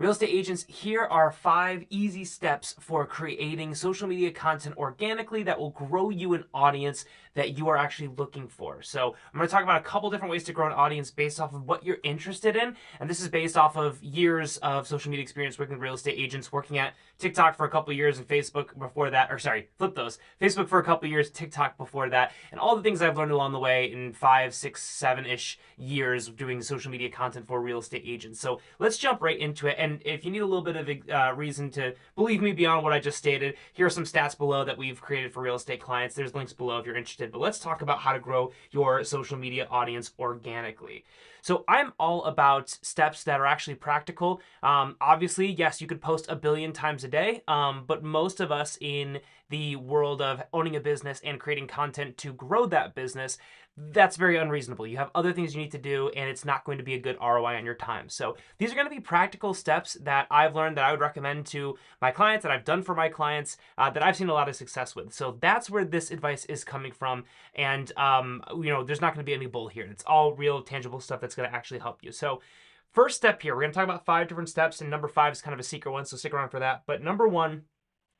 Real estate agents, here are 5 easy steps for creating social media content organically that will grow you an audience that you are actually looking for. So I'm going to talk about a couple different ways to grow an audience based off of what you're interested in. And this is based off of years of social media experience working with real estate agents, working at TikTok for a couple years and Facebook before that, or sorry, flip those. Facebook for a couple years, TikTok before that, and all the things I've learned along the way in 5, 6, 7-ish years of doing social media content for real estate agents. So let's jump right into it. And if you need a little bit of reason to believe me beyond what I just stated, here are some stats below that we've created for real estate clients. There's links below if you're interested. But let's talk about how to grow your social media audience organically. So I'm all about steps that are actually practical. Obviously, yes, you could post a billion times a day, but most of us in the world of owning a business and creating content to grow that business, that's very unreasonable. You have other things you need to do, and it's not going to be a good ROI on your time. So these are going to be practical steps that I've learned that I would recommend to my clients, that I've done for my clients, that I've seen a lot of success with. So that's where this advice is coming from. And, there's not going to be any bull here. It's all real, tangible stuff that's going to actually help you. So first step here, we're going to talk about 5 different steps, and number 5 is kind of a secret one, so stick around for that. But number 1,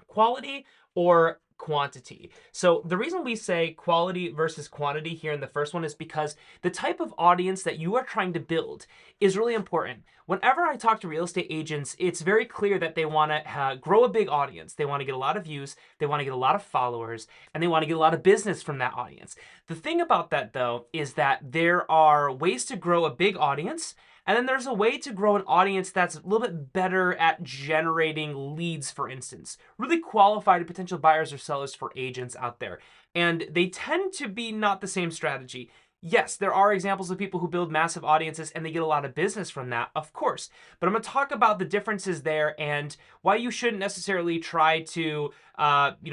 quality or quantity. So the reason we say quality versus quantity here in the first one is because the type of audience that you are trying to build is really important. Whenever I talk to real estate agents, it's very clear that they want to grow a big audience. They want to get a lot of views, they want to get a lot of followers, and they want to get a lot of business from that audience. The thing about that, though, is that there are ways to grow a big audience, and then there's a way to grow an audience that's a little bit better at generating leads, for instance. Really qualified potential buyers or sellers for agents out there. And they tend to be not the same strategy. Yes, there are examples of people who build massive audiences and they get a lot of business from that, of course. But I'm going to talk about the differences there and why you shouldn't necessarily try to,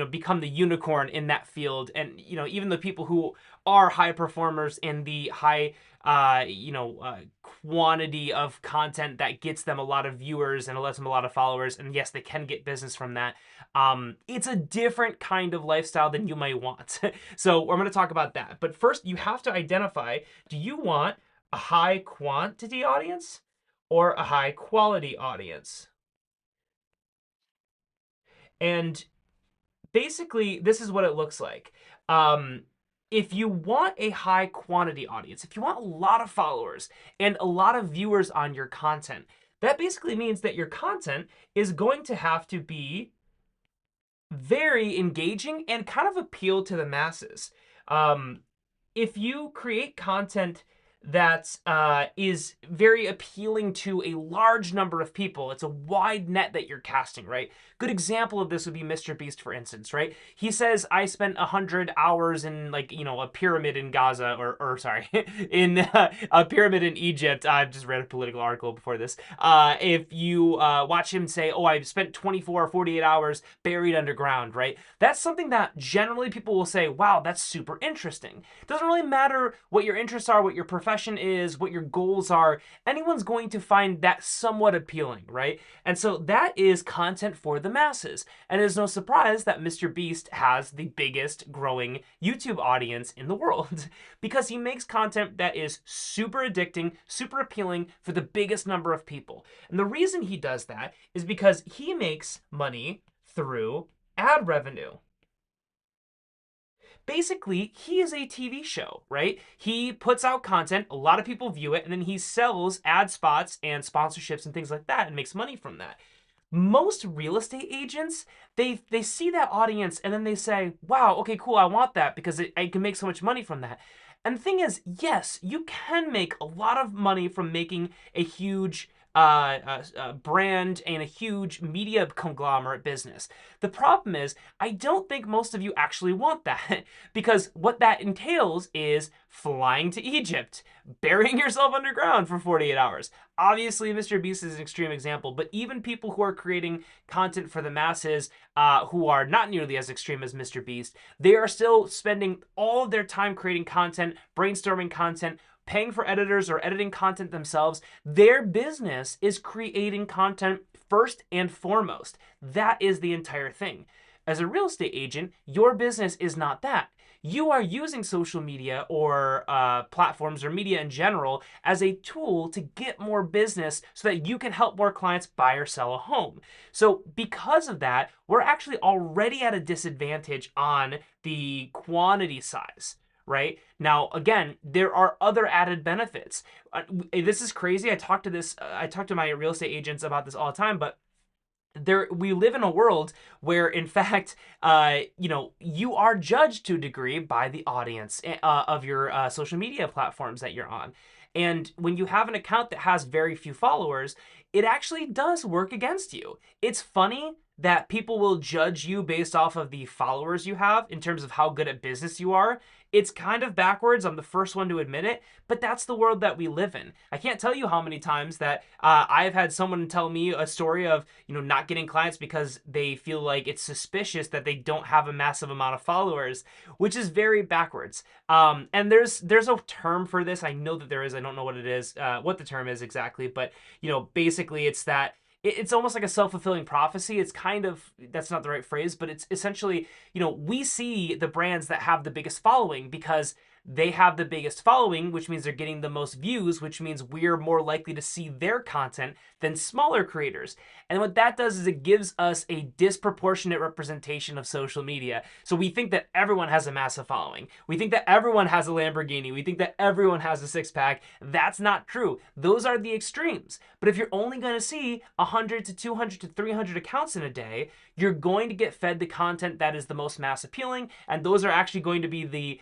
become the unicorn in that field. And, even the people who are high performers in the high quantity of content that gets them a lot of viewers and lets them a lot of followers. And yes, they can get business from that. It's a different kind of lifestyle than you might want. So we're going to talk about that. But first, you have to identify, do you want a high quantity audience or a high quality audience? And basically, this is what it looks like. If you want a high quantity audience, if you want a lot of followers and a lot of viewers on your content, that basically means that your content is going to have to be very engaging and kind of appeal to the masses. If you create content that is very appealing to a large number of people, it's a wide net that you're casting, right? Good example of this would be Mr. Beast, for instance, right? He says, I spent 100 hours in a pyramid in Gaza, or sorry, in a pyramid in Egypt. I've just read a political article before this. If you watch him say, oh, I've spent 24 or 48 hours buried underground, right? That's something that generally people will say, wow, that's super interesting. It doesn't really matter what your interests are, what your profession is, what your goals are. Anyone's going to find that somewhat appealing, right? And so that is content for the masses. And it's no surprise that Mr. Beast has the biggest growing YouTube audience in the world because he makes content that is super addicting, super appealing for the biggest number of people. And the reason he does that is because he makes money through ad revenue. Basically, he is a TV show, right? He puts out content, a lot of people view it, and then he sells ad spots and sponsorships and things like that and makes money from that. Most real estate agents, they see that audience and then they say, wow, okay, cool, I want that because I can make so much money from that. And the thing is, yes, you can make a lot of money from making a huge brand and a huge media conglomerate business. The problem is, I don't think most of you actually want that because what that entails is flying to Egypt, burying yourself underground for 48 hours. Obviously, Mr. Beast is an extreme example, but even people who are creating content for the masses who are not nearly as extreme as Mr. Beast, they are still spending all of their time creating content, brainstorming content, paying for editors or editing content themselves. Their business is creating content first and foremost. That is the entire thing. As a real estate agent, your business is not that. you are using social media or platforms or media in general as a tool to get more business so that you can help more clients buy or sell a home. So because of that, we're actually already at a disadvantage on the quantity size. Right now, again, there are other added benefits. This is crazy. I talk to my real estate agents about this all the time, but we live in a world where in fact you are judged to a degree by the audience of your social media platforms that you're on. And when you have an account that has very few followers, it actually does work against you. It's funny that people will judge you based off of the followers you have in terms of how good at business you are. It's kind of backwards. I'm the first one to admit it, but that's the world that we live in. I can't tell you how many times that I've had someone tell me a story of, not getting clients because they feel like it's suspicious that they don't have a massive amount of followers, which is very backwards. And there's a term for this. I know that there is. I don't know what it is, what the term is exactly, but basically it's that it's almost like a self-fulfilling prophecy. It's kind of, that's not the right phrase, but it's essentially, we see the brands that have the biggest following because they have the biggest following, which means they're getting the most views, which means we're more likely to see their content than smaller creators. And what that does is it gives us a disproportionate representation of social media. So we think that everyone has a massive following. We think that everyone has a Lamborghini. We think that everyone has a six-pack. That's not true. Those are the extremes. But if you're only going to see 100 to 200 to 300 accounts in a day, you're going to get fed the content that is the most mass appealing, and those are actually going to be the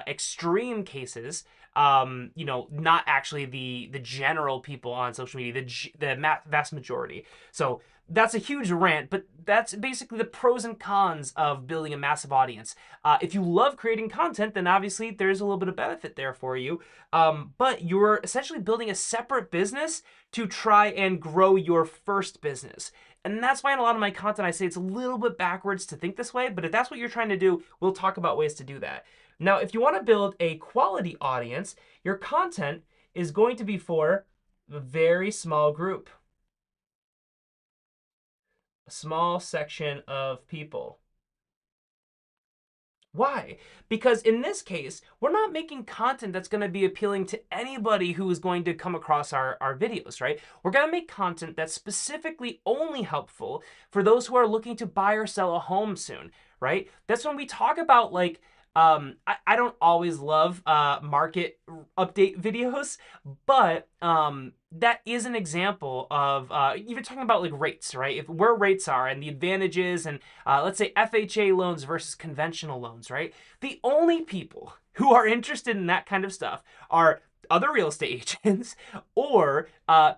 extreme cases. Not actually the general people on social media, the vast majority. So that's a huge rant, but that's basically the pros and cons of building a massive audience. If you love creating content, then obviously there's a little bit of benefit there for you. But you're essentially building a separate business to try and grow your first business. And that's why in a lot of my content, I say it's a little bit backwards to think this way, but if that's what you're trying to do, we'll talk about ways to do that. Now, if you want to build a quality audience, your content is going to be for a very small group, a small section of people. Why? Because in this case, we're not making content that's going to be appealing to anybody who is going to come across our videos, right? We're going to make content that's specifically only helpful for those who are looking to buy or sell a home soon, right? That's when we talk about like, I don't always love market update videos, but that is an example of even talking about like rates, right? If where rates are and the advantages, and let's say FHA loans versus conventional loans, right? The only people who are interested in that kind of stuff are other real estate agents or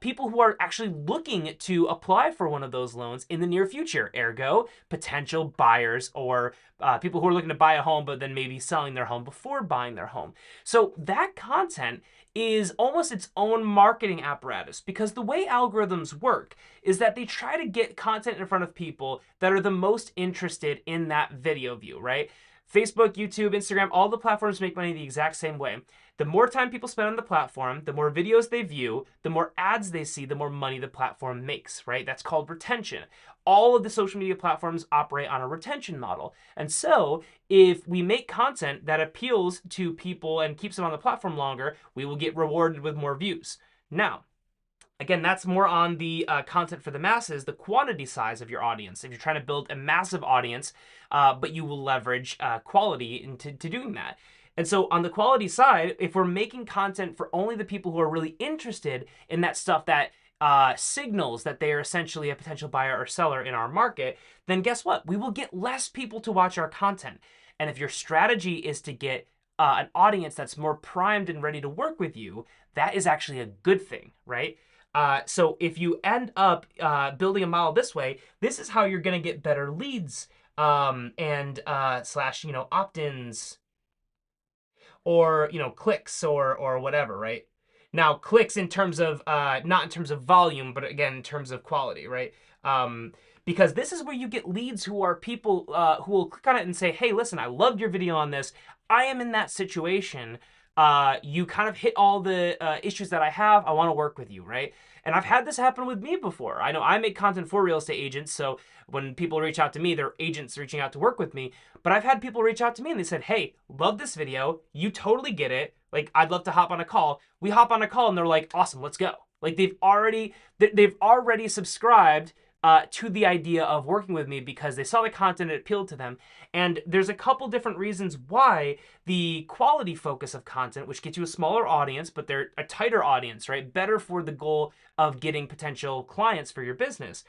people who are actually looking to apply for one of those loans in the near future, ergo potential buyers or people who are looking to buy a home but then maybe selling their home before buying their home. So that content is almost its own marketing apparatus, because the way algorithms work is that they try to get content in front of people that are the most interested in that video view, right? Facebook, YouTube, Instagram, all the platforms make money the exact same way. The more time people spend on the platform, the more videos they view, the more ads they see, the more money the platform makes, right? That's called retention. All of the social media platforms operate on a retention model. And so if we make content that appeals to people and keeps them on the platform longer, we will get rewarded with more views. Now, again, that's more on the content for the masses, the quantity size of your audience. If you're trying to build a massive audience, but you will leverage quality into doing that. And so on the quality side, if we're making content for only the people who are really interested in that stuff that signals that they are essentially a potential buyer or seller in our market, then guess what? We will get less people to watch our content. And if your strategy is to get an audience that's more primed and ready to work with you, that is actually a good thing, right? So if you end up building a model this way, this is how you're going to get better leads and slash, opt-ins or, clicks or whatever, right? Now, clicks in terms of, not in terms of volume, but again, in terms of quality, right? Because this is where you get leads who are people who will click on it and say, hey, listen, I loved your video on this. I am in that situation. You kind of hit all the issues that I have. I want to work with you, right? And I've had this happen with me before. I know I make content for real estate agents, so when people reach out to me, they're agents reaching out to work with me. But I've had people reach out to me and they said, "Hey, love this video. You totally get it. Like, I'd love to hop on a call." We hop on a call and they're like, "Awesome, let's go." Like they've already subscribed to the idea of working with me because they saw the content, it appealed to them. And there's a couple different reasons why the quality focus of content, which gets you a smaller audience, but they're a tighter audience, right? Better for the goal of getting potential clients for your business.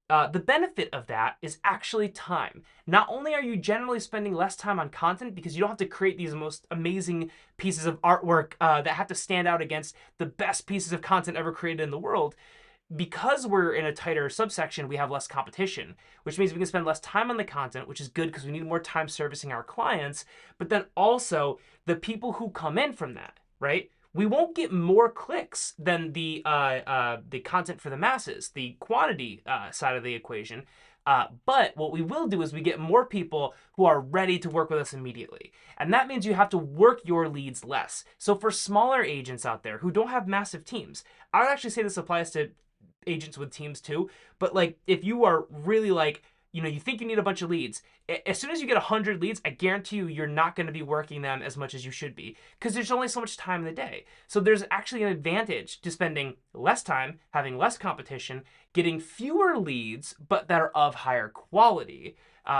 The benefit of that is actually time. Not only are you generally spending less time on content because you don't have to create these most amazing pieces of artwork that have to stand out against the best pieces of content ever created in the world, because we're in a tighter subsection, we have less competition, which means we can spend less time on the content, which is good because we need more time servicing our clients. But then also the people who come in from that, right? We won't get more clicks than the content for the masses, the quantity side of the equation. But what we will do is we get more people who are ready to work with us immediately. And that means you have to work your leads less. So for smaller agents out there who don't have massive teams, I would actually say this applies to agents with teams too. But like, if you are really like, you think you need a bunch of leads, as soon as you get 100 leads, I guarantee you're not going to be working them as much as you should be because there's only so much time in the day. So there's actually an advantage to spending less time, having less competition, getting fewer leads, but that are of higher quality.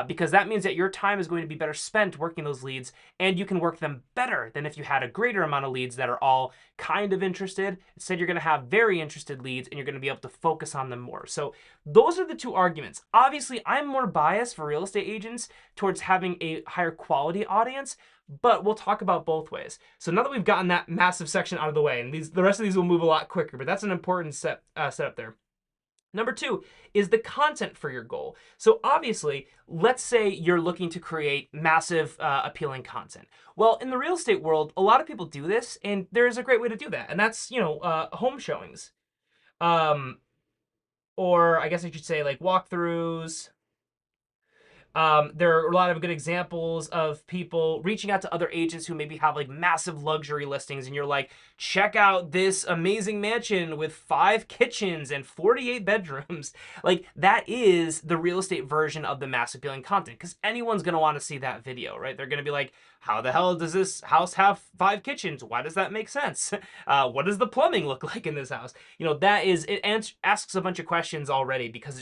Because that means that your time is going to be better spent working those leads, and you can work them better than if you had a greater amount of leads that are all kind of interested. Instead, you're going to have very interested leads, and you're going to be able to focus on them more. So those are the two arguments. Obviously, I'm more biased for real estate agents towards having a higher quality audience, but we'll talk about both ways. So now that we've gotten that massive section out of the way, and the rest of these will move a lot quicker, but that's an important setup there. Number two is the content for your goal. So obviously, let's say you're looking to create massive appealing content. Well, in the real estate world, a lot of people do this, and there's a great way to do that, and that's home showings, um, or I guess I should say like walkthroughs. There are a lot of good examples of people reaching out to other agents who maybe have like massive luxury listings, and you're like, check out this amazing mansion with 5 kitchens and 48 bedrooms. Like, that is the real estate version of the mass appealing content because anyone's going to want to see that video, right? They're going to be like, how the hell does this house have 5 kitchens? Why does that make sense? What does the plumbing look like in this house? It asks a bunch of questions already because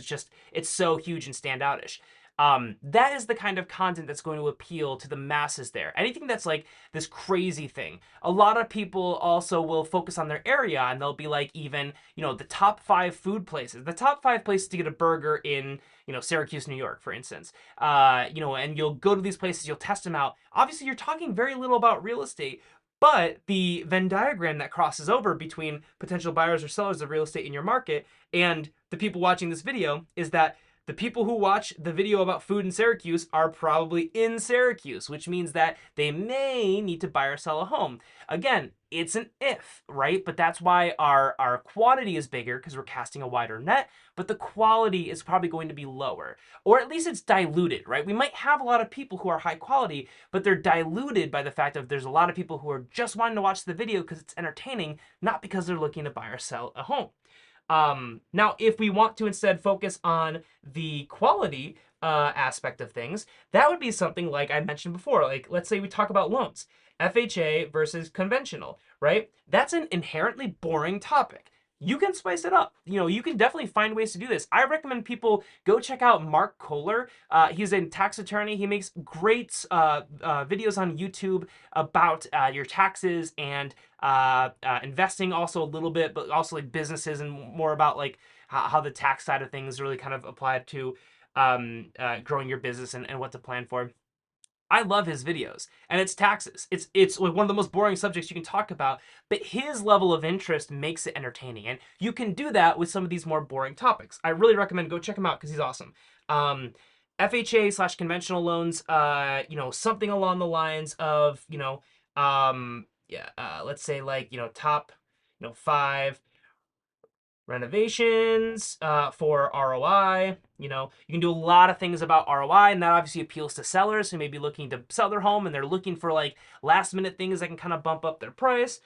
it's so huge and standoutish. That is the kind of content that's going to appeal to the masses there. Anything that's like this crazy thing. A lot of people also will focus on their area, and they'll be like, even, the top 5 food places, the top 5 places to get a burger in, Syracuse, New York, for instance. And you'll go to these places, you'll test them out. Obviously, you're talking very little about real estate, but the Venn diagram that crosses over between potential buyers or sellers of real estate in your market and the people watching this video is that the people who watch the video about food in Syracuse are probably in Syracuse, which means that they may need to buy or sell a home. Again, it's an if, right? But that's why our quantity is bigger because we're casting a wider net, but the quality is probably going to be lower. Or at least it's diluted, right? We might have a lot of people who are high quality, but they're diluted by the fact that there's a lot of people who are just wanting to watch the video because it's entertaining, not because they're looking to buy or sell a home. Now, if we want to instead focus on the quality aspect of things, that would be something like I mentioned before. Like, let's say we talk about loans, FHA versus conventional, right? That's an inherently boring topic. You can spice it up. You can definitely find ways to do this. I recommend people go check out Mark Kohler. He's a tax attorney. He makes great videos on YouTube about your taxes and investing also a little bit, but also like businesses and more about like how the tax side of things really kind of apply to growing your business and what to plan for. I love his videos, and it's taxes. It's like one of the most boring subjects you can talk about, but his level of interest makes it entertaining, and you can do that with some of these more boring topics. I really recommend go check him out because he's awesome. FHA/conventional loans, something along the lines of, let's say like, top, 5 renovations for ROI. You can do a lot of things about ROI, and that obviously appeals to sellers who may be looking to sell their home and they're looking for like last minute things that can kind of bump up their price.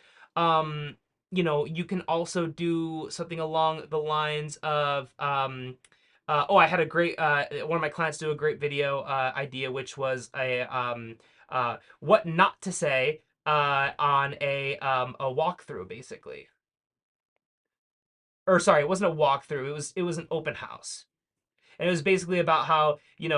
you can also do something along the lines of oh, I had a great one of my clients do a great video idea, which was what not to say on a walkthrough, basically. Or sorry, it wasn't a walkthrough. It was an open house. And it was basically about how you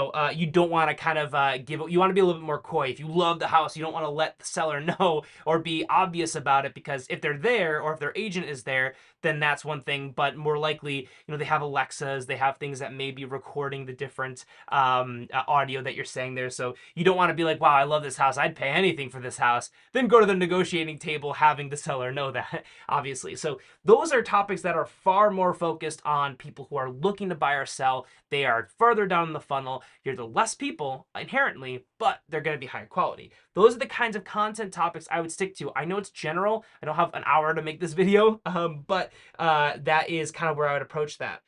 don't want to kind of you want to be a little bit more coy. If you love the house, you don't want to let the seller know or be obvious about it, because if they're there or if their agent is there, then that's one thing. But more likely, they have Alexas, they have things that may be recording the different audio that you're saying there. So you don't want to be like, wow, I love this house, I'd pay anything for this house, then go to the negotiating table having the seller know that, obviously. So those are topics that are far more focused on people who are looking to buy or sell. They are further down in the funnel. You're the less people inherently, but they're going to be higher quality. Those are the kinds of content topics I would stick to. I know it's general. I don't have an hour to make this video, but that is kind of where I would approach that.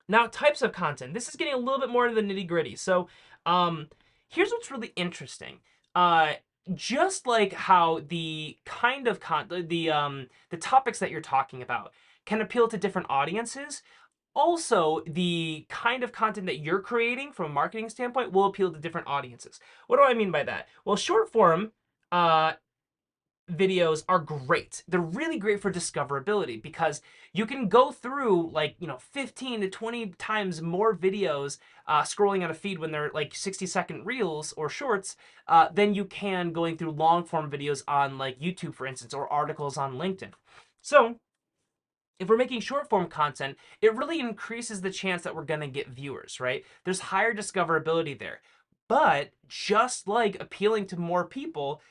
Now, types of content. This is getting a little bit more into the nitty gritty. So here's what's really interesting. Just like how the kind of the topics that you're talking about can appeal to different audiences, also the kind of content that you're creating from a marketing standpoint will appeal to different audiences. What do I mean by that? Well, short form videos are great. They're really great for discoverability, because you can go through like 15 to 20 times more videos scrolling on a feed when they're like 60-second reels or shorts than you can going through long form videos on like YouTube, for instance, or articles on LinkedIn. So if we're making short form content, it really increases the chance that we're going to get viewers, right? There's higher discoverability there. But just like appealing to more people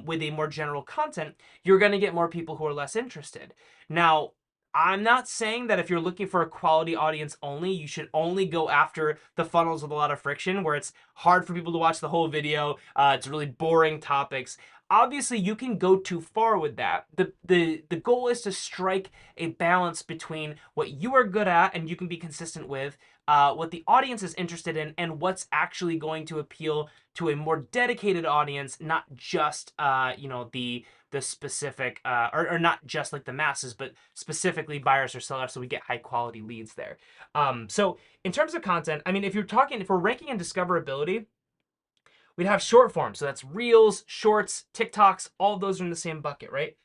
with a more general content, you're going to get more people who are less interested. Now, I'm not saying that if you're looking for a quality audience only, you should only go after the funnels with a lot of friction, where it's hard for people to watch the whole video. It's really boring topics. Obviously, you can go too far with that. The goal is to strike a balance between what you are good at and you can be consistent with, what the audience is interested in, and what's actually going to appeal to a more dedicated audience, not just the specific or not just like the masses, but specifically buyers or sellers, so we get high quality leads there. So in terms of content, I mean, if we're ranking in discoverability, we'd have short form. So that's reels, shorts, TikToks, all of those are in the same bucket, right?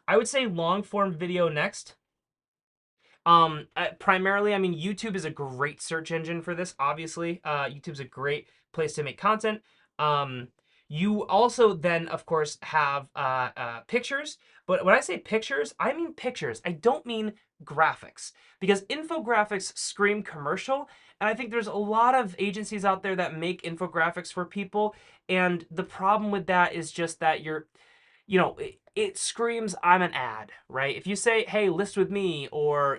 I would say long form video next. Primarily, I mean, YouTube is a great search engine for this, obviously. YouTube's a great place to make content. You also then, of course, have pictures. But when I say pictures, I mean pictures. I don't mean graphics, because infographics scream commercial. And I think there's a lot of agencies out there that make infographics for people. And the problem with that is just that it screams, I'm an ad, right? If you say, hey, list with me, or,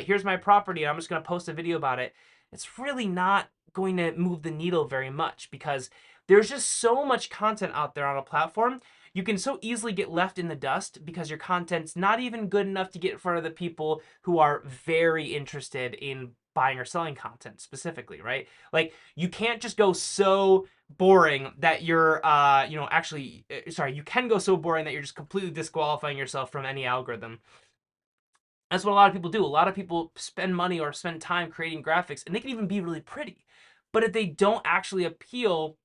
here's my property, I'm just going to post a video about it, it's really not going to move the needle very much, because there's just so much content out there on a platform. You can so easily get left in the dust because your content's not even good enough to get in front of the people who are very interested in buying or selling content specifically, right? Like, you can't just go so boring that you're you can go so boring that you're just completely disqualifying yourself from any algorithm. That's what a lot of people do. A lot of people spend money or spend time creating graphics, and they can even be really pretty, but if they don't actually appeal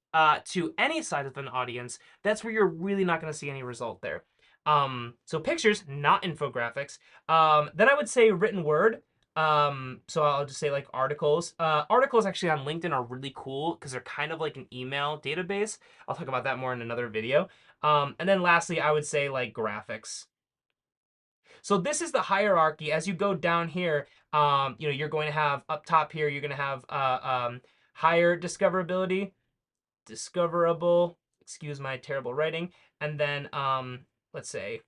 to any side of an audience, that's where you're really not going to see any result there. So pictures, not infographics. Then I would say written word. So I'll just say like articles. Articles actually on LinkedIn are really cool because they're kind of like an email database. I'll talk about that more in another video. And then lastly, I would say like graphics. So this is the hierarchy. As you go down here, you're going to have up top here, you're going to have higher discoverability, discoverable, excuse my terrible writing, and then let's say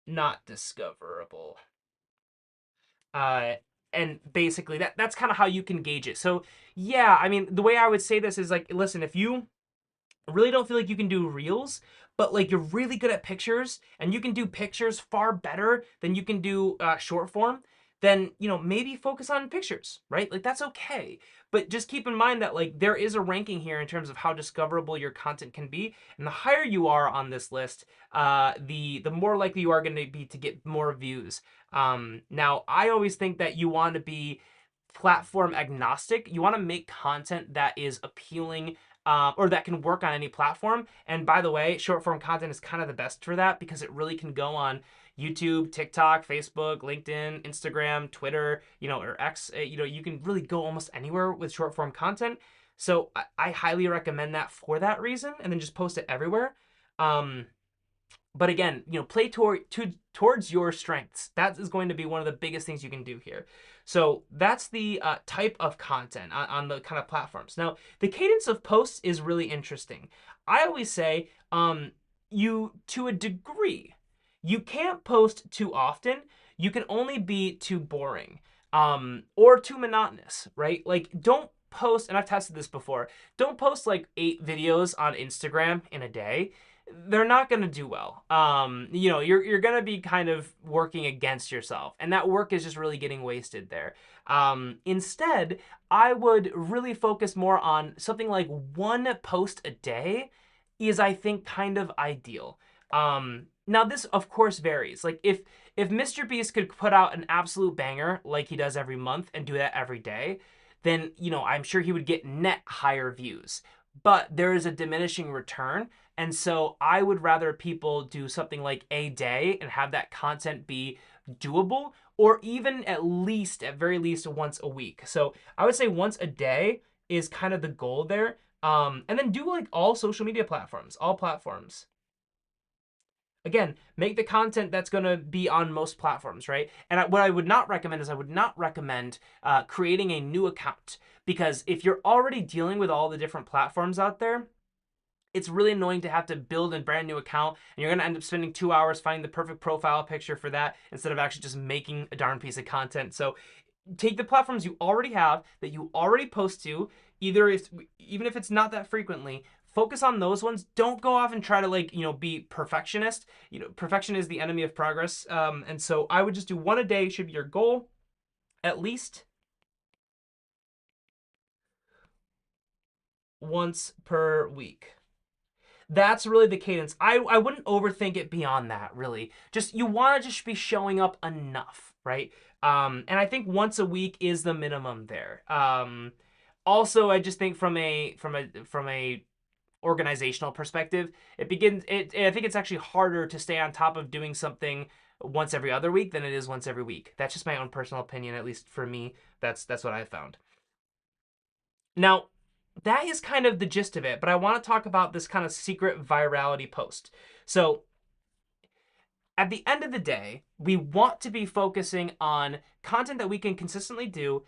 not discoverable. And basically that's kind of how you can gauge it. So yeah, I mean, the way I would say this is like, listen, if you really don't feel like you can do reels, but like you're really good at pictures and you can do pictures far better than you can do short form, then, maybe focus on pictures, right? Like that's okay. But just keep in mind that like there is a ranking here in terms of how discoverable your content can be. And the higher you are on this list, the more likely you are going to be to get more views. Now, I always think that you want to be platform agnostic. You want to make content that is appealing, or that can work on any platform. And by the way, short form content is kind of the best for that because it really can go on YouTube, TikTok, Facebook, LinkedIn, Instagram, Twitter, or X. You can really go almost anywhere with short form content. So I highly recommend that for that reason, and then just post it everywhere. But again, play towards your strengths. That is going to be one of the biggest things you can do here. So that's the type of content on the kind of platforms. Now, the cadence of posts is really interesting. I always say, to a degree, you can't post too often. You can only be too boring, or too monotonous, right? Like, don't post, and I've tested this before, don't post like 8 videos on Instagram in a day. They're not going to do well. You're going to be kind of working against yourself, and that work is just really getting wasted there. Instead, I would really focus more on something like 1 post a day is, I think, kind of ideal. Now this of course varies. Like if Mr. Beast could put out an absolute banger like he does every month and do that every day, then I'm sure he would get net higher views. But there is a diminishing return. And so I would rather people do something like a day and have that content be doable, or even at very least once a week. So I would say once a day is kind of the goal there. And then do like all social media platforms, all platforms. Again, make the content that's going to be on most platforms, right? And what I would not recommend is I would not recommend creating a new account, because if you're already dealing with all the different platforms out there, it's really annoying to have to build a brand new account, and you're going to end up spending 2 hours finding the perfect profile picture for that instead of actually just making a darn piece of content. So take the platforms you already have that you already post to, even if it's not that frequently. Focus on those ones. Don't go off and try to be perfectionist. Perfection is the enemy of progress. And so I would just do 1 a day should be your goal, at least once per week. That's really the cadence. I wouldn't overthink it beyond that, really. Just you want to just be showing up enough, right? And I think once a week is the minimum there. Also, I just think from a organizational perspective, I think it's actually harder to stay on top of doing something once every other week than it is once every week. That's just my own personal opinion, at least for me. That's what I found. Now, that is kind of the gist of it, but I want to talk about this kind of secret virality post. So at the end of the day, we want to be focusing on content that we can consistently do,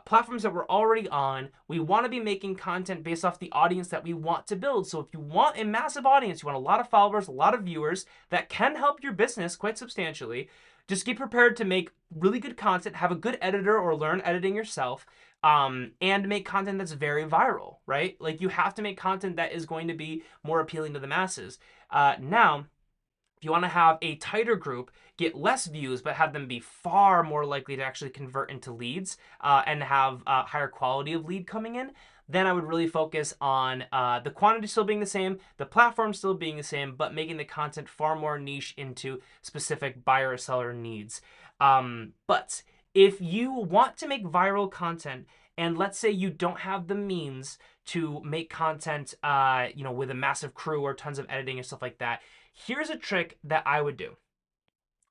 platforms that we're already on. We want to be making content based off the audience that we want to build. So if you want a massive audience, you want a lot of followers, a lot of viewers that can help your business quite substantially, just get prepared to make really good content, have a good editor or learn editing yourself, and make content that's very viral, right? Like you have to make content that is going to be more appealing to the masses. Now, if you want to have a tighter group, get less views, but have them be far more likely to actually convert into leads, and have higher quality of lead coming in, then I would really focus on the quantity still being the same, the platform still being the same, but making the content far more niche into specific buyer or seller needs. But if you want to make viral content, and let's say you don't have the means to make content, with a massive crew or tons of editing and stuff like that, here's a trick that I would do.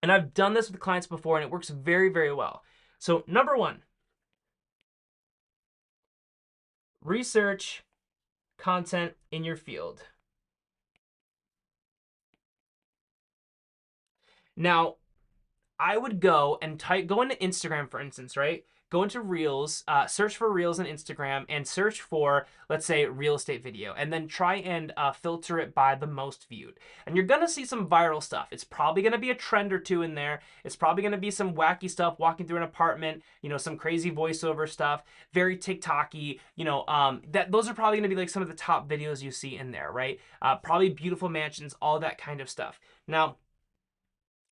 And I've done this with clients before, and it works very, very well. So number 1, research content in your field. Now, I would go into Instagram, for instance, right? Go into Reels, search for Reels on Instagram, and search for, let's say, real estate video, and then try and filter it by the most viewed. And you're gonna see some viral stuff. It's probably gonna be a trend or two in there. It's probably gonna be some wacky stuff, walking through an apartment, some crazy voiceover stuff, very TikTok-y, those are probably gonna be like some of the top videos you see in there, right? Probably beautiful mansions, all that kind of stuff. Now,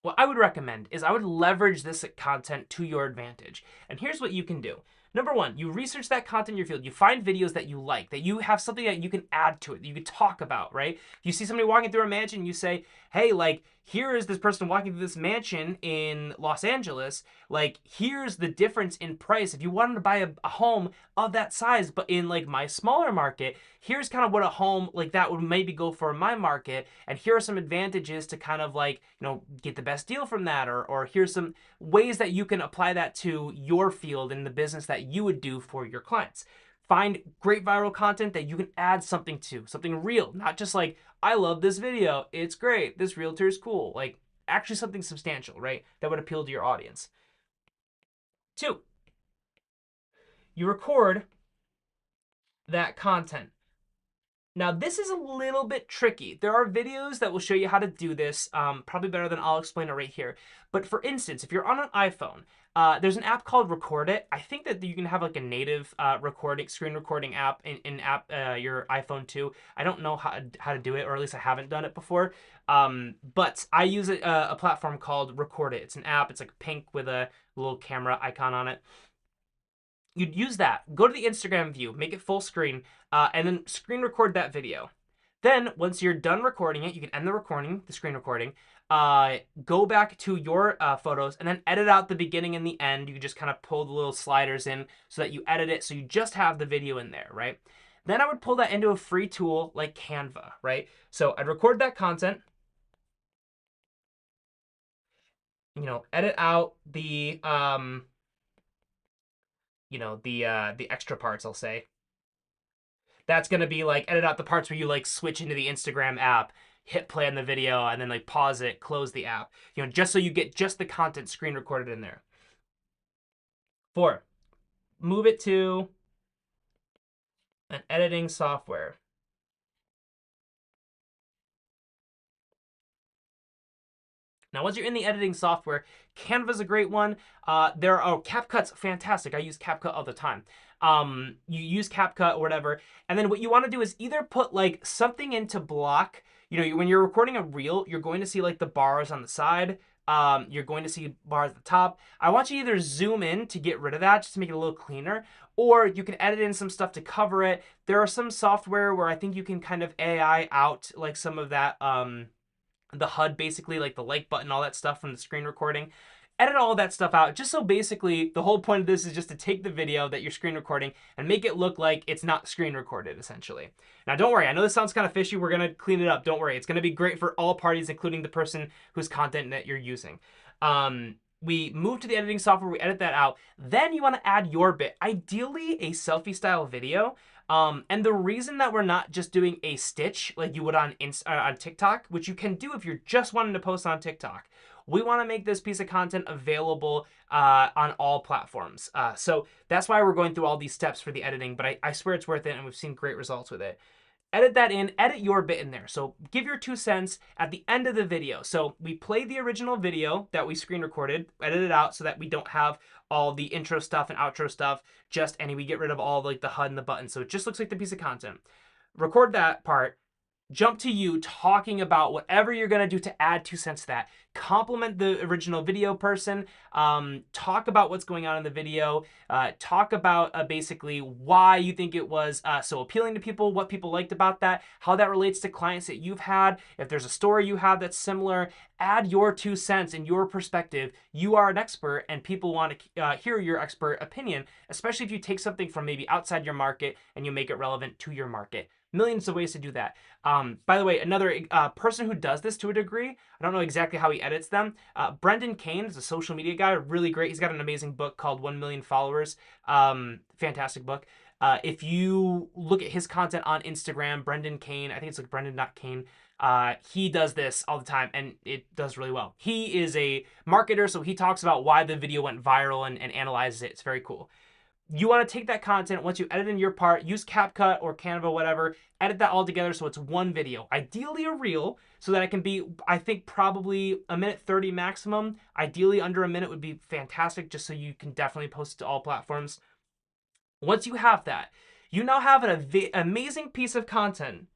what I would recommend is I would leverage this content to your advantage. And here's what you can do. Number one, you research that content in your field. You find videos that you like, that you have something that you can add to it, that you can talk about, right? You see somebody walking through a mansion, you say, hey, like, here is this person walking through this mansion in Los Angeles. Like, here's the difference in price. If you wanted to buy a home of that size, but in like my smaller market, here's kind of what a home like that would maybe go for in my market. And here are some advantages to kind of like, get the best deal from that. Or here's some ways that you can apply that to your field and the business that you would do for your clients. Find great viral content that you can add something to, something real, not just like, I love this video, it's great, this realtor is cool. Like, actually something substantial, right? That would appeal to your audience. Two, you record that content. Now, this is a little bit tricky. There are videos that will show you how to do this, probably better than I'll explain it right here. But for instance, if you're on an iPhone, there's an app called Record It. I think that you can have like a native screen recording app in your iPhone too. I don't know how to do it, or at least I haven't done it before. But I use a platform called Record It. It's an app. It's like pink with a little camera icon on it. You'd use that. Go to the Instagram view, make it full screen, and then screen record that video. Then, once you're done recording it, you can end the recording, the screen recording, go back to your photos, and then edit out the beginning and the end. You just kind of pull the little sliders in so that you edit it so you just have the video in there, right? Then I would pull that into a free tool like Canva, right? So I'd record that content, edit out the the extra parts, I'll say. That's going to be like edit out the parts where you like switch into the Instagram app, hit play on the video, and then like pause it, close the app, just so you get just the content screen recorded in there. 4, move it to an editing software. Now, once you're in the editing software, Canva's a great one. There are CapCut's fantastic. I use CapCut all the time. You use CapCut or whatever, and then what you want to do is either put like something into block. When you're recording a reel, you're going to see like the bars on the side. You're going to see bars at the top. I want you to either zoom in to get rid of that, just to make it a little cleaner, or you can edit in some stuff to cover it. There are some software where I think you can kind of AI out like some of that. The HUD, basically, like the like button, all that stuff from the screen recording. Edit all of that stuff out, just so basically the whole point of this is just to take the video that you're screen recording and make it look like it's not screen recorded, essentially. Now, don't worry. I know this sounds kind of fishy. We're going to clean it up. Don't worry. It's going to be great for all parties, including the person whose content that you're using. We move to the editing software. We edit that out. Then you want to add your bit. Ideally, a selfie style video. And the reason that we're not just doing a stitch like you would on TikTok, which you can do if you're just wanting to post on TikTok, we want to make this piece of content available on all platforms. So that's why we're going through all these steps for the editing, but I swear it's worth it, and we've seen great results with it. Edit that in, edit your bit in there. So give your 2 cents at the end of the video. So we play the original video that we screen recorded, edit it out so that we don't have all the intro stuff and outro stuff, we get rid of all like the HUD and the buttons. So it just looks like the piece of content. Record that part, jump to you talking about whatever you're going to do to add 2 cents to that. Compliment the original video person. Talk about what's going on in the video. Talk about basically why you think it was so appealing to people, what people liked about that, how that relates to clients that you've had. If there's a story you have that's similar, add your 2 cents and your perspective. You are an expert, and people want to hear your expert opinion, especially if you take something from maybe outside your market and you make it relevant to your market. Millions of ways to do that. By the way, another person who does this to a degree, I don't know exactly how he edits them. Brendan Kane is a social media guy, really great. He's got an amazing book called 1 Million Followers. Fantastic book. If you look at his content on Instagram, Brendan Kane, I think it's like Brendan.Kane, he does this all the time, and it does really well. He is a marketer, so he talks about why the video went viral and analyzes it. It's very cool. You want to take that content, once you edit in your part, use CapCut or Canva, whatever, edit that all together so it's one video. Ideally a reel, so that it can be, I think, probably 1:30 maximum. Ideally under a minute would be fantastic, just so you can definitely post it to all platforms. Once you have that, you now have an amazing piece of content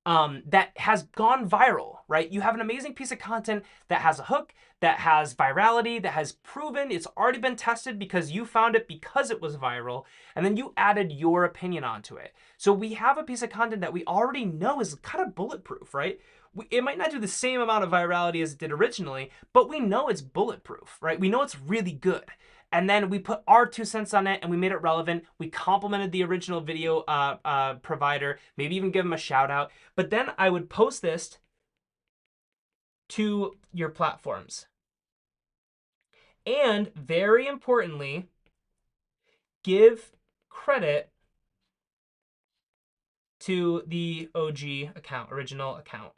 that has gone viral, right? You have an amazing piece of content that has a hook, that has virality, that has proven it's already been tested because you found it because it was viral, and then you added your opinion onto it. So we have a piece of content that we already know is kind of bulletproof, right? It might not do the same amount of virality as it did originally, but we know it's bulletproof, right? We know it's really good. And then we put our 2 cents on it and we made it relevant. We complimented the original video provider, maybe even give them a shout out. But then I would post this to your platforms. And very importantly, give credit to the OG account, original account.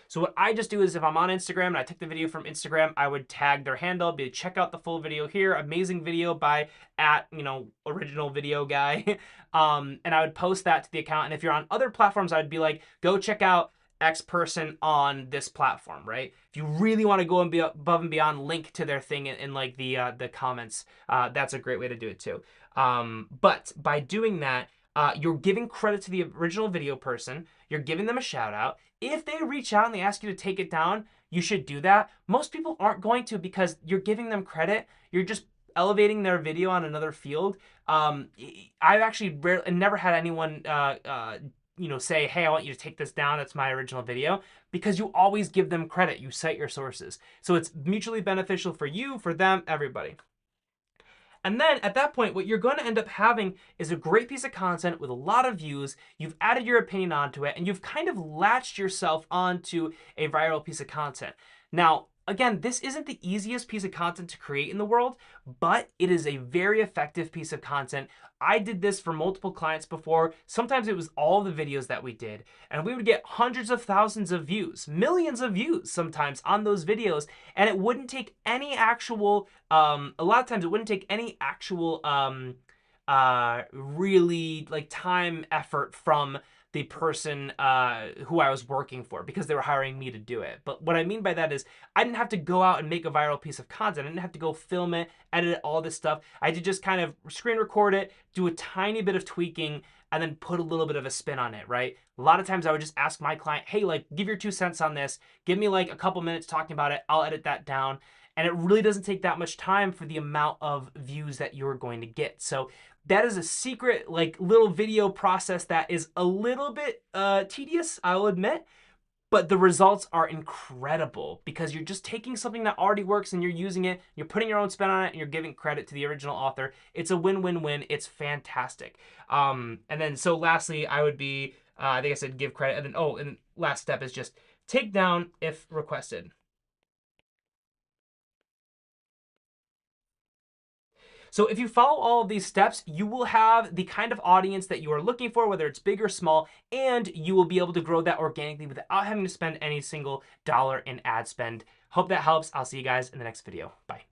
So what I just do is if I'm on Instagram and I took the video from Instagram, I would tag their handle, be check out the full video here, amazing video by original video guy. And I would post that to the account. And if you're on other platforms, I'd be like, go check out X person on this platform, right? If you really want to go and be above and beyond, link to their thing in like the comments. That's a great way to do it too. But by doing that, you're giving credit to the original video person. You're giving them a shout out. If they reach out and they ask you to take it down, you should do that. Most people aren't going to because you're giving them credit. You're just elevating their video on another field. I've actually never had anyone say, hey, I want you to take this down. That's my original video, because you always give them credit. You cite your sources. So it's mutually beneficial for you, for them, everybody. And then at that point, what you're going to end up having is a great piece of content with a lot of views. You've added your opinion onto it, and you've kind of latched yourself onto a viral piece of content. Now, again, this isn't the easiest piece of content to create in the world, but it is a very effective piece of content. I did this for multiple clients before. Sometimes it was all the videos that we did, and we would get hundreds of thousands of views, millions of views sometimes on those videos, and it wouldn't take any actual, a lot of times it wouldn't take any actual really like time effort from the person who I was working for, because they were hiring me to do it. But what I mean by that is I didn't have to go out and make a viral piece of content. I didn't have to go film it, edit it, all this stuff. I had to just kind of screen record it, do a tiny bit of tweaking, and then put a little bit of a spin on it, right? A lot of times I would just ask my client, hey, like, give your 2 cents on this. Give me like a couple minutes talking about it. I'll edit that down. And it really doesn't take that much time for the amount of views that you're going to get. So that is a secret, like, little video process that is a little bit tedious, I'll admit, but the results are incredible because you're just taking something that already works and you're using it, you're putting your own spin on it, and you're giving credit to the original author. It's a win-win-win. It's fantastic. And then, so lastly, I would be, I think I said give credit, and then, and last step is just take down if requested. So if you follow all of these steps, you will have the kind of audience that you are looking for, whether it's big or small, and you will be able to grow that organically without having to spend any single dollar in ad spend. Hope that helps. I'll see you guys in the next video. Bye.